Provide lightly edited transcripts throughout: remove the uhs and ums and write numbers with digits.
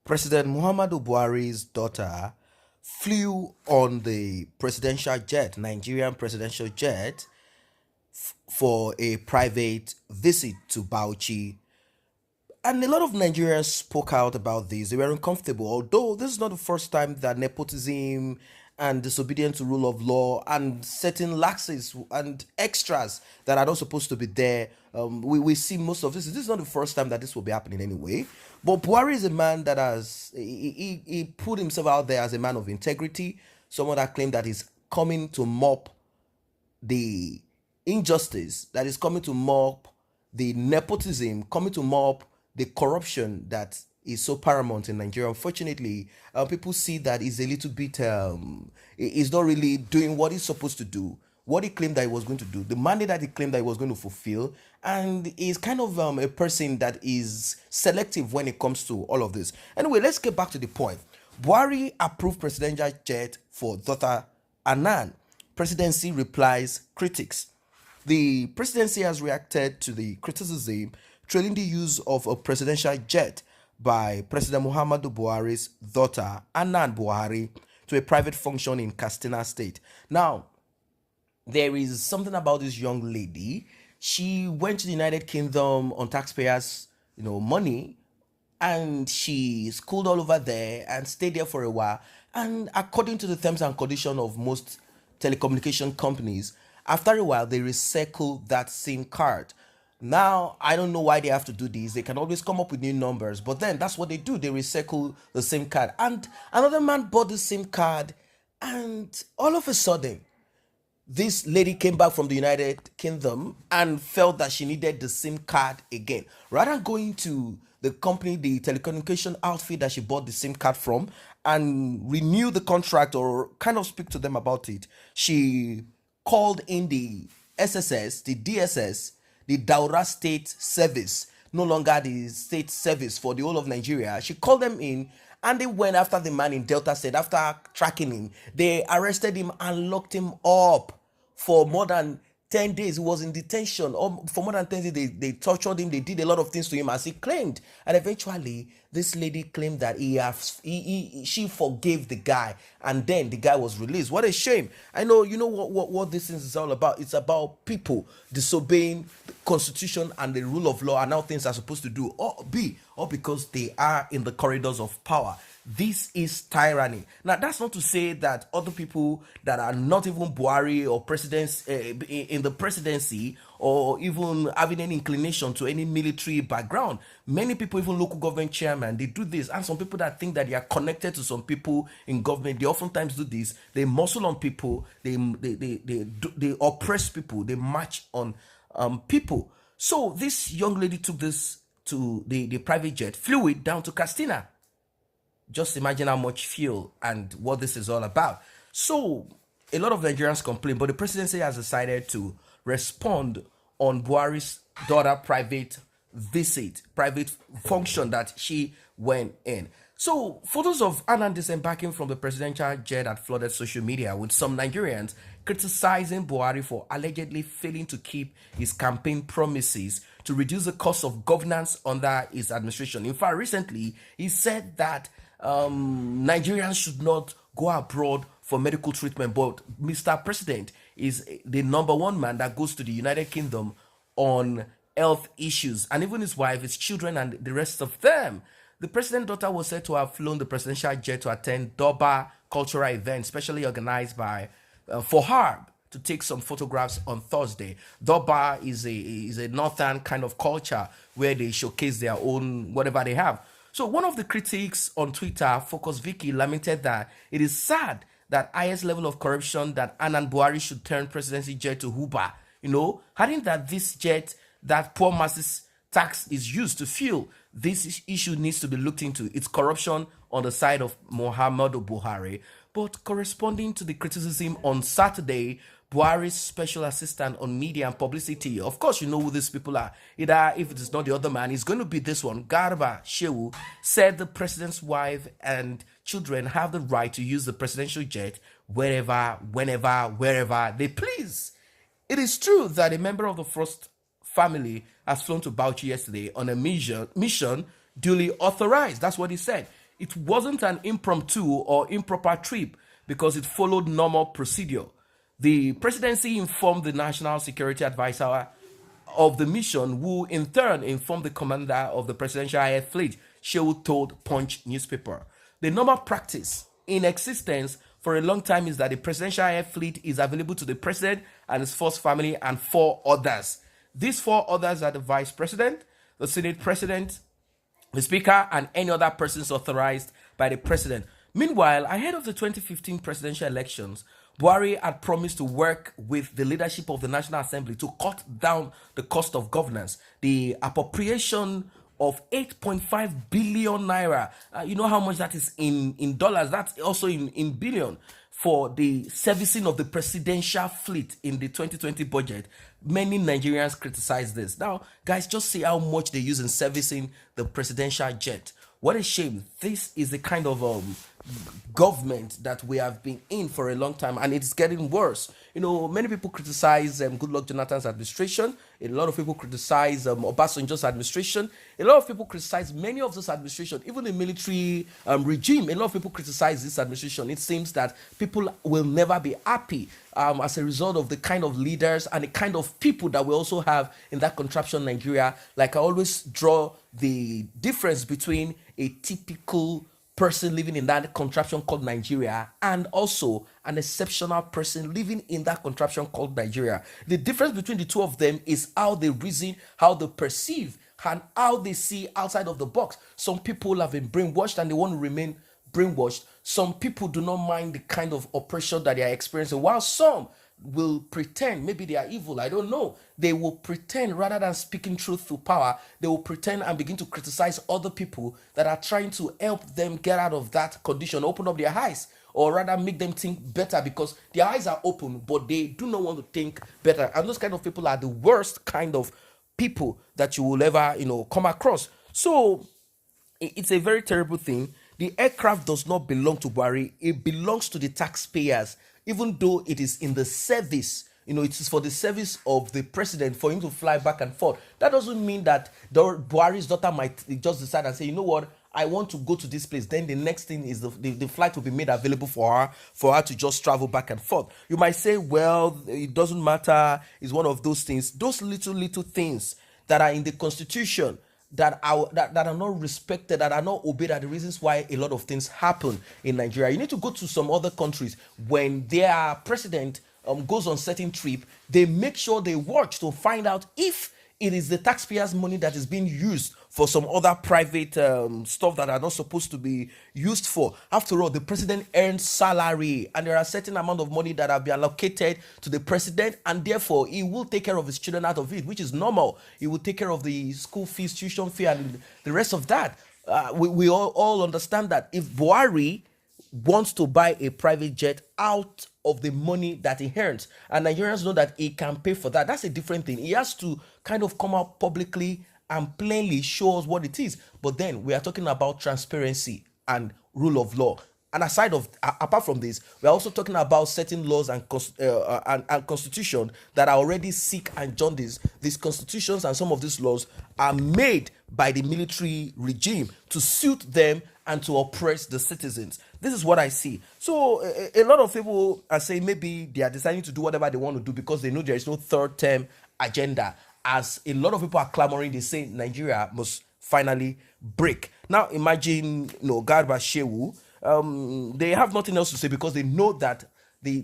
President Muhammadu Buhari's daughter flew on the presidential jet, Nigerian presidential jet, for a private visit to Bauchi. And a lot of Nigerians spoke out about this. They were uncomfortable, although this is not the first time that nepotism and disobedience to rule of law and certain laxes and extras that are not supposed to be there. We see most of this. This is not the first time that this will be happening anyway. But Buhari is a man that he put himself out there as a man of integrity, someone that claimed that he's coming to mop the injustice, that is coming to mop the nepotism, coming to mop the corruption that is so paramount in Nigeria. Unfortunately, people see that he's a little bit, he's not really doing what he's supposed to do, what he claimed that he was going to do, the mandate that he claimed that he was going to fulfill, and is kind of a person that is selective when it comes to all of this. Anyway, let's get back to the point. Buhari approved presidential jet for daughter Anan. Presidency replies critics. The presidency has reacted to the criticism trailing the use of a presidential jet by President Muhammadu Buhari's daughter, Anan Buhari, to a private function in Katsina State. Now, there is something about this young lady. She went to the United Kingdom on taxpayers, money, and she schooled all over there and stayed there for a while. And according to the terms and conditions of most telecommunication companies, after a while they recycle that SIM card. Now, I don't know why they have to do this. They can always come up with new numbers, but then that's what they do. They recycle the SIM card. And another man bought the SIM card, and all of a sudden, this lady came back from the United Kingdom and felt that she needed the SIM card again. Rather than going to the company, the telecommunication outfit that she bought the SIM card from, and renew the contract or kind of speak to them about it, she called in the SSS, the DSS, the Daura State Service, no longer the state service for the whole of Nigeria. She called them in, and they went after the man in Delta State. After tracking him, they arrested him and locked him up for more than 10 days. He was in detention. For more than 10 days, they tortured him. They did a lot of things to him, as he claimed. And eventually, this lady claimed that she forgave the guy, and then the guy was released. What a shame. I know, what this is all about. It's about people disobeying the constitution and the rule of law and how things are supposed to do, or because they are in the corridors of power. This is tyranny. Now, that's not to say that other people that are not even Buhari or presidents in the presidency, or even having any inclination to any military background. Many people, even local government chairman, they do this. And some people that think that they are connected to some people in government, they oftentimes do this. They muscle on people. They oppress people. They march on people. So this young lady took this to the private jet, flew it down to Castina. Just imagine how much fuel and what this is all about. So a lot of Nigerians complain, but the presidency has decided to respond on Buhari's daughter private visit, private function that she went in. So photos of Anand disembarking from the presidential jet had flooded social media, with some Nigerians criticizing Buhari for allegedly failing to keep his campaign promises to reduce the cost of governance under his administration. In fact, recently he said that Nigerians should not go abroad for medical treatment, but Mr. President is the number one man that goes to the United Kingdom on health issues, and even his wife, his children, and the rest of them. The president's daughter was said to have flown the presidential jet to attend Durbar cultural event, specially organized by for her to take some photographs on Thursday. Durbar is a northern kind of culture where they showcase their own whatever they have. So one of the critics on Twitter, Focus Vicky, lamented that it is sad that highest level of corruption that Anand Buhari should turn presidency jet to Uber. Adding that this jet that poor masses tax is used to fuel, this issue needs to be looked into. It's corruption on the side of Muhammadu Buhari. But corresponding to the criticism on Saturday, Buhari's special assistant on media and publicity, of course you know who these people are. Either if it is not the other man, it's going to be this one, Garba Shehu, said the president's wife and children have the right to use the presidential jet wherever, whenever, wherever they please. It is true that a member of the first family has flown to Bauchi yesterday on a mission duly authorized. That's what he said. It wasn't an impromptu or improper trip because it followed normal procedure. The presidency informed the National Security Advisor of the mission, who in turn informed the commander of the Presidential Air Fleet, Shehu told Punch newspaper. The normal practice in existence for a long time is that the Presidential Air Fleet is available to the president and his first family and four others. These four others are the vice president, the Senate president, the speaker, and any other persons authorized by the president. Meanwhile, ahead of the 2015 presidential elections, Buhari had promised to work with the leadership of the National Assembly to cut down the cost of governance. The appropriation of 8.5 billion naira, you know how much that is in dollars, that's also in billion, for the servicing of the presidential fleet in the 2020 budget. Many Nigerians criticize this. Now, guys, just see how much they use in servicing the presidential jet. What a shame. This is the kind of government that we have been in for a long time, and it's getting worse. You know, many people criticize Goodluck Jonathan's administration. A lot of people criticize Obasanjo's administration. A lot of people criticize many of those administrations, even the military regime. A lot of people criticize this administration. It seems that people will never be happy as a result of the kind of leaders and the kind of people that we also have in that contraption Nigeria. Like I always draw the difference between a typical person living in that contraption called Nigeria and also an exceptional person living in that contraption called Nigeria. The difference between the two of them is how they reason, how they perceive, and how they see outside of the box. Some people have been brainwashed and they want to remain brainwashed. Some people do not mind the kind of oppression that they are experiencing, while some will pretend maybe they are evil. I don't know. They will pretend rather than speaking truth to power. They will pretend and begin to criticize other people that are trying to help them get out of that condition, open up their eyes, or rather make them think better, because their eyes are open but they do not want to think better. And those kind of people are the worst kind of people that you will ever come across. So it's a very terrible thing. The aircraft does not belong to Buhari. It belongs to the taxpayers, even though it is in the service. It is for the service of the president, for him to fly back and forth. That doesn't mean that Buhari's daughter might just decide and say, you know what, I want to go to this place. Then the next thing is the flight will be made available for her to just travel back and forth. You might say, well, it doesn't matter. It's one of those things. Those little things that are in the constitution that are not respected, that are not obeyed, are the reasons why a lot of things happen in Nigeria. You need to go to some other countries. When their president goes on certain trip, they make sure they watch to find out if it is the taxpayers' money that is being used for some other private stuff that are not supposed to be used for. After all, the president earns salary, and there are a certain amount of money that have been allocated to the president, and therefore he will take care of his children out of it, which is normal. He will take care of the school fees, tuition fee, and the rest of that. We all understand that. If Buhari wants to buy a private jet out of the money that he earns, and Nigerians know that he can pay for that, that's a different thing. He has to kind of come out publicly and plainly show us what it is. But then we are talking about transparency and rule of law. And apart from this, we are also talking about certain laws and constitution that are already sick and jaundiced. These constitutions and some of these laws are made by the military regime to suit them and to oppress the citizens. This is what I see. So a lot of people are saying maybe they are deciding to do whatever they want to do because they know there is no third term agenda. As a lot of people are clamoring, they say Nigeria must finally break. Now imagine, Garba Shehu, they have nothing else to say because they know that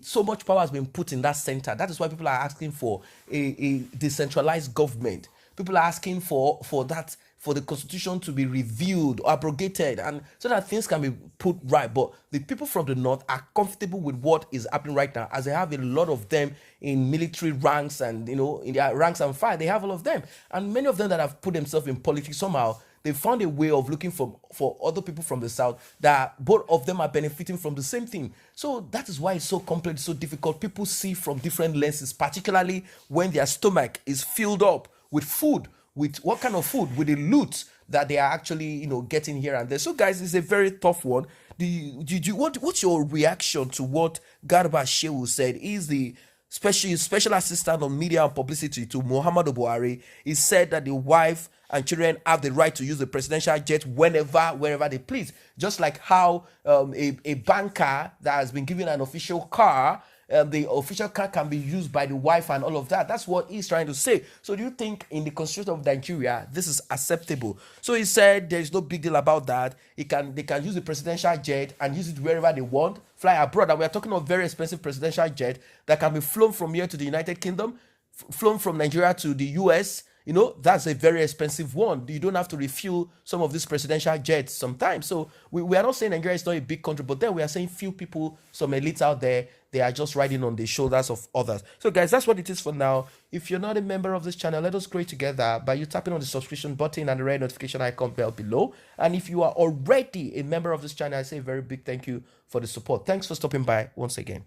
so much power has been put in that center. That is why people are asking for a decentralized government. People are asking for that, for the constitution to be reviewed or abrogated, and so that things can be put right. But the people from the north are comfortable with what is happening right now, as they have a lot of them in military ranks and in their ranks and file. They have all of them, and many of them that have put themselves in politics somehow. They found a way of looking for other people from the south that both of them are benefiting from the same thing. So that is why it's so complex, so difficult. People see from different lenses, particularly when their stomach is filled up with food. With what kind of food? With the loot that they are actually, getting here and there. So, guys, it's a very tough one. What's your reaction to what Garba Shehu said? He's the special assistant on media and publicity to Muhammadu Buhari. He said that the wife and children have the right to use the presidential jet wherever they please. Just like how a banker that has been given an official car, the official car can be used by the wife and all of that. That's what he's trying to say. So do you think in the constitution of Nigeria this is acceptable? So he said there is no big deal about that. They can use the presidential jet and use it wherever they want, fly abroad. And we are talking of very expensive presidential jet that can be flown from here to the United Kingdom, flown from Nigeria to the US. That's a very expensive one. You don't have to refuel some of these presidential jets sometimes. So we are not saying Nigeria is not a big country, but then we are saying few people, some elites out there, they are just riding on the shoulders of others. So guys, that's what it is for now. If you're not a member of this channel, let us grow it together by you tapping on the subscription button and the red notification icon bell below. And if you are already a member of this channel, I say a very big thank you for the support. Thanks for stopping by once again.